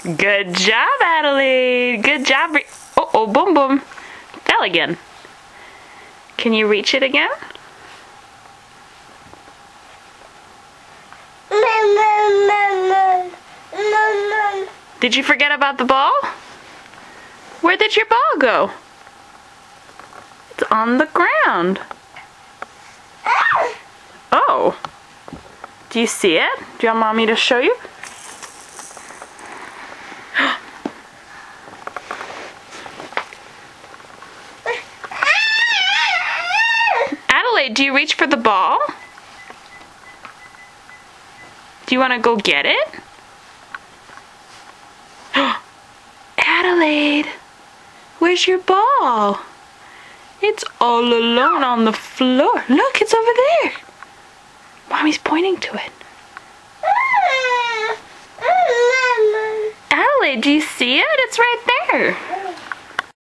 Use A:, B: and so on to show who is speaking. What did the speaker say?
A: Good job, Adelaide. Good job. Oh, boom, boom. Fell again. Can you reach it again? Did you forget about the ball? Where did your ball go? It's on the ground. Oh. Do you see it? Do you want Mommy to show you? Adelaide, do you reach for the ball? Do you want to go get it? Adelaide, where's your ball? It's all alone on the floor. Look, it's over there. Mommy's pointing to it. Adelaide, do you see it? It's right there.